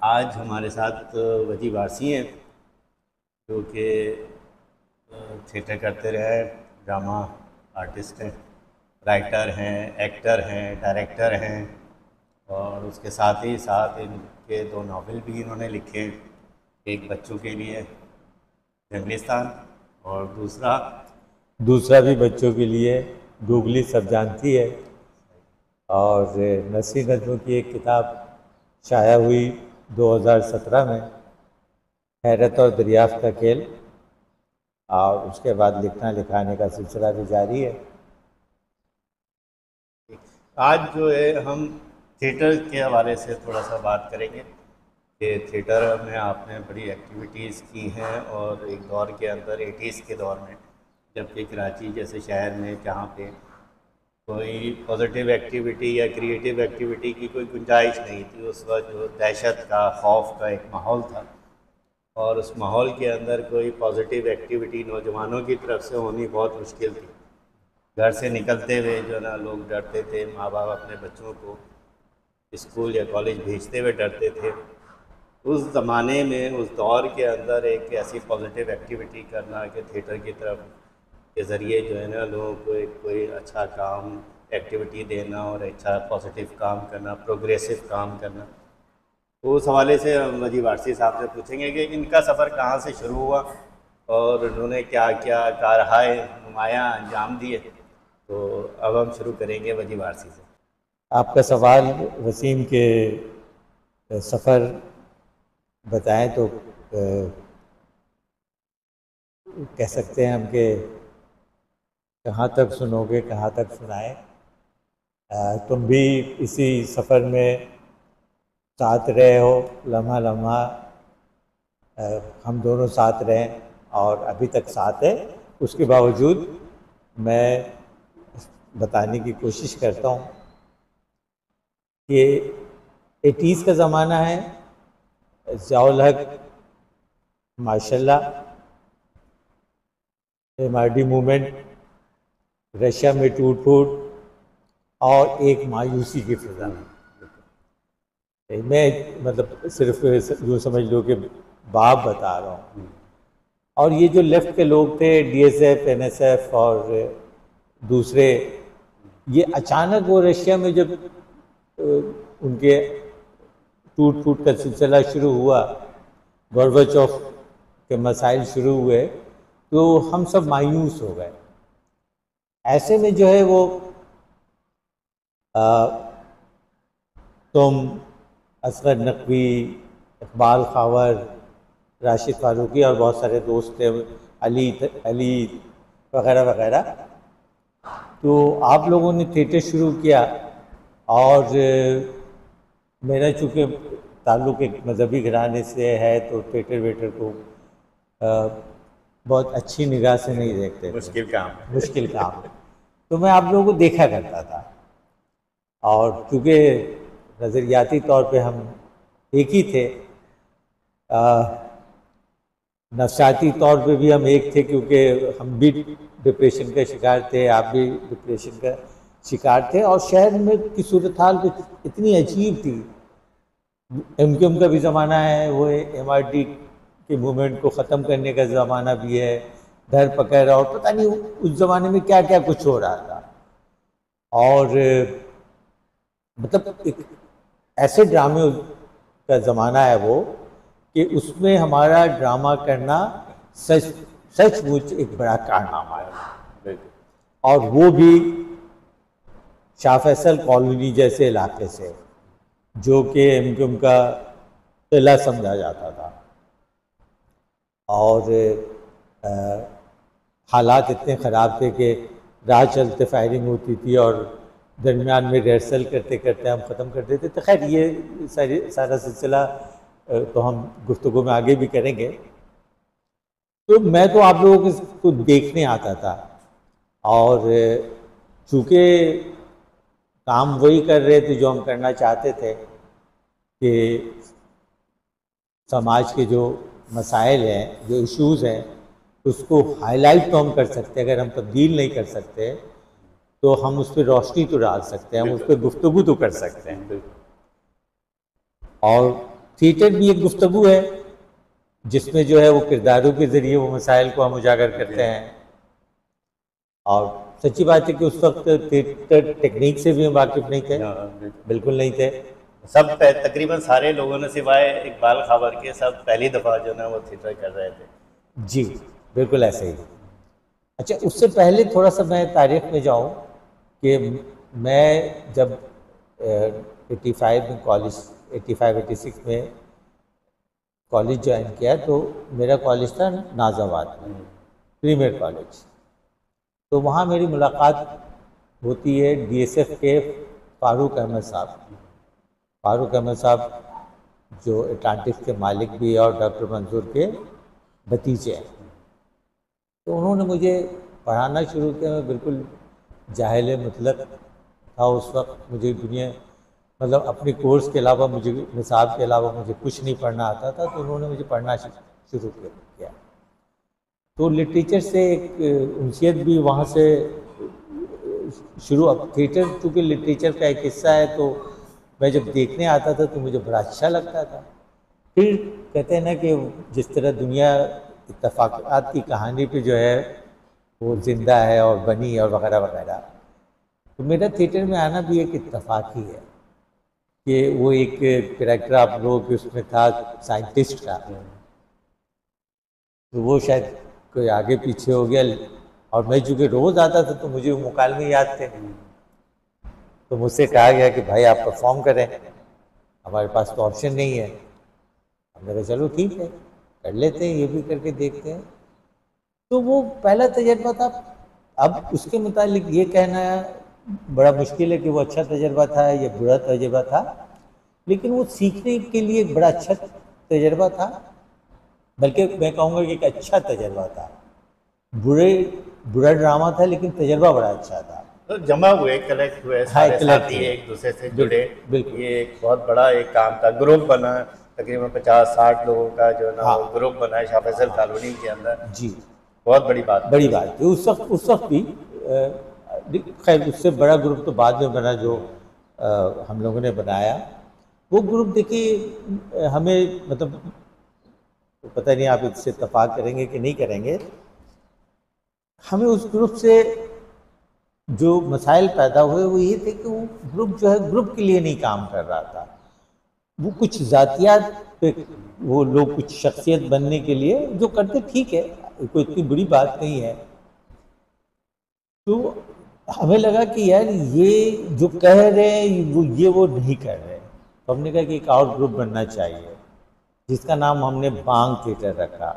आज हमारे साथ वजी वारसी हैं, जो कि थिएटर करते रहे, ड्रामा आर्टिस्ट हैं, राइटर हैं, एक्टर हैं, डायरेक्टर हैं, और उसके साथ ही साथ इनके 2 नावल भी इन्होंने लिखे हैं। एक बच्चों के लिए जंगलिस्तान, और दूसरा भी बच्चों के लिए गूगली सब जानती है। और नसरी नज़्मों की एक किताब शाया हुई 2017 में, हैरत और दरियाफ्त का खेल, और उसके बाद लिखना लिखाने का सिलसिला भी जारी है। आज जो है हम थिएटर के हवाले से थोड़ा सा बात करेंगे कि थिएटर में आपने बड़ी एक्टिविटीज़ की हैं, और एक दौर के अंदर 80s के दौर में, जबकि कराची जैसे शहर में जहाँ पे कोई पॉजिटिव एक्टिविटी या क्रिएटिव एक्टिविटी की कोई गुंजाइश नहीं थी, उस वक्त जो दहशत का, खौफ का एक माहौल था, और उस माहौल के अंदर कोई पॉजिटिव एक्टिविटी नौजवानों की तरफ से होनी बहुत मुश्किल थी। घर से निकलते हुए जो ना लोग डरते थे, माँ बाप अपने बच्चों को स्कूल या कॉलेज भेजते हुए डरते थे। उस ज़माने में, उस दौर के अंदर एक ऐसी पॉजिटिव एक्टिविटी करना कि थिएटर की तरफ के ज़रिए जो है ना लोगों को एक कोई अच्छा काम, एक्टिविटी देना और अच्छा पॉजिटिव काम करना, प्रोग्रेसिव काम करना, तो उस हवाले से हम वजी वारसी साहब से पूछेंगे कि इनका सफ़र कहाँ से शुरू हुआ और उन्होंने क्या क्या कारहाय नुमायाँ अंजाम दिए। तो अब हम शुरू करेंगे वजी वारसी से। आपका सवाल वसीम के सफ़र बताएं तो कह सकते हैं हम कि कहाँ तक सुनोगे, कहाँ तक सुनाएं। तुम भी इसी सफ़र में साथ रहे हो, लम्हा लम्हा हम दोनों साथ रहें और अभी तक साथ है। उसके बावजूद मैं बताने की कोशिश करता हूँ कि 80s का ज़माना है। ज़ियाउल हक माशाल्लाह MRD मूवमेंट, रशिया में टूट फूट और एक मायूसी की फिजा में, मैं मतलब सिर्फ जो समझ लो कि बाप बता रहा हूँ। और ये जो लेफ्ट के लोग थे, DSF, NSF और दूसरे, ये अचानक वो रशिया में जब उनके टूट फूट का सिलसिला शुरू हुआ, गोर्बाचोव के मसाइल शुरू हुए, तो हम सब मायूस हो गए। ऐसे में जो है वो तुम, असगर नकवी, इकबाल खावर, राशिद फारूकी और बहुत सारे दोस्त थे, अली वगैरह वगैरह, तो आप लोगों ने थिएटर शुरू किया। और मेरा चूँकि ताल्लुक़ एक मजहबी घराने से है, तो थिएटर वेटर को बहुत अच्छी निगाह से नहीं देखते, मुश्किल काम। तो मैं आप लोगों को देखा करता था, और क्योंकि नज़रियाती तौर पे हम एक ही थे, नफसाती तौर पे भी हम एक थे, क्योंकि हम भी डिप्रेशन का शिकार थे, आप भी डिप्रेशन का शिकार थे। और शहर में की सूरत हाल कुछ इतनी अजीब थी। MQM का भी ज़माना है, वो MRD के मूवमेंट को ख़त्म करने का ज़माना भी है, धर पकड़, और पता नहीं उस ज़माने में क्या क्या कुछ हो रहा था। और मतलब एक ऐसे ड्रामे का ज़माना है वो कि उसमें हमारा ड्रामा करना सचमुच एक बड़ा कारनामा है। और वो भी शाह फैसल कॉलोनी जैसे इलाके से, जो कि MQM का किला समझा जाता था। और हालात इतने ख़राब थे कि राह चलते फायरिंग होती थी, और दरमियान में रिहर्सल करते करते हम ख़त्म कर देते थे। खैर, ये सारा सिलसिला तो हम गुफ्तगू में आगे भी करेंगे। तो मैं तो आप लोगों को देखने आता था, और चूँकि काम वही कर रहे थे जो हम करना चाहते थे, कि समाज के जो मसाइल हैं, जो इश्यूज़ हैं, उसको हाईलाइट तो हम कर सकते हैं। अगर हम तब्दील नहीं कर सकते तो हम उस पर रोशनी तो डाल सकते हैं, हम उस पर गुफ्तगू तो कर सकते हैं। और थिएटर भी एक गुफ्तगू है जिसमें जो है वो किरदारों के ज़रिए वो मसाइल को हम उजागर करते हैं। और सच्ची बात है कि उस वक्त थिएटर टेक्निक से भी हम वाकिफ़ नहीं थे, बिल्कुल नहीं थे। सब तकरीबन सारे लोगों ने सिवाय इकबाल खाबर के सब पहली दफ़ा जो है वो थिएटर कर रहे थे। जी बिल्कुल ऐसे ही। अच्छा, उससे पहले थोड़ा सा मैं तारीख में जाऊं कि मैं जब 85 में कॉलेज 85-86 में कॉलेज ज्वाइन किया तो मेरा कॉलेज था नाज़ाबाद में, प्रीमियर कॉलेज। तो वहाँ मेरी मुलाकात होती है DSF के फारूक अहमद साहब। फारूक अहमद साहब जो अटलांटिस के मालिक भी है और डॉक्टर मंसूर के भतीजे हैं। तो उन्होंने मुझे पढ़ाना शुरू किया। मैं बिल्कुल जाहिल मुतलक था उस वक्त। मुझे दुनिया मतलब अपने कोर्स के अलावा मुझे निसाब के अलावा मुझे कुछ नहीं पढ़ना आता था। तो उन्होंने मुझे पढ़ना शुरू किया। तो लिटरेचर से एक उनसियत भी वहाँ से शुरू। अब थिएटर चूँकि लिटरेचर का एक हिस्सा है तो मैं जब देखने आता था तो मुझे बड़ा अच्छा लगता था। फिर कहते हैं ना कि जिस तरह दुनिया इत्तफाक़ात की कहानी पे जो है वो ज़िंदा है और बनी और वगैरह वगैरह, तो मेरा थिएटर में आना भी एक इत्तफाक ही है कि वो एक कैरेक्टर आप लोगों के उसमें था साइंटिस्ट का, तो वो शायद कोई आगे पीछे हो गया। और मैं चूँकि रोज़ आता था तो मुझे वो मुकालमे याद थे। तो मुझसे कहा गया कि भाई आप परफॉर्म करें, हमारे पास तो ऑप्शन नहीं है। हमने कहा चलो ठीक है, कर लेते हैं, ये भी करके देखते हैं। तो वो पहला तजर्बा था। अब उसके मुतालिक ये कहना बड़ा मुश्किल है कि वो अच्छा तजर्बा था या बुरा तजर्बा था, लेकिन वो सीखने के लिए एक बड़ा अच्छा तजर्बा था। बल्कि मैं कहूँगा कि एक अच्छा तजर्बा था। बुरा ड्रामा था लेकिन तजर्बा बड़ा अच्छा था। तो जमा हुए, कलेक्ट हुए, सारे साथी एक दूसरे से जुड़े। बिल्कुल। ये एक बहुत बड़ा एक काम था। ग्रुप बना, तकरीबन 50-60 लोगों का जो है ना ग्रुप बना है शाह फैसल कॉलोनी के अंदर। जी, बहुत बड़ी बात थी उस वक्त भी। खैर उससे बड़ा ग्रुप तो बाद में बना जो हम लोगों ने बनाया। वो ग्रुप देखिए हमें मतलब पता नहीं आप इससे इत्तेफाक करेंगे कि नहीं करेंगे, हमें उस ग्रुप से जो मसाइल पैदा हुए वो ये थे कि वो ग्रुप जो है ग्रुप के लिए नहीं काम कर रहा था। वो कुछ ज़ातियात पे वो लोग कुछ शख्सियत बनने के लिए जो करते, ठीक है, कोई इतनी बुरी बात नहीं है। तो हमें लगा कि यार ये जो कह रहे हैं वो नहीं कर रहे। तो हमने कहा कि एक और ग्रुप बनना चाहिए जिसका नाम हमने बांग थिएटर रखा।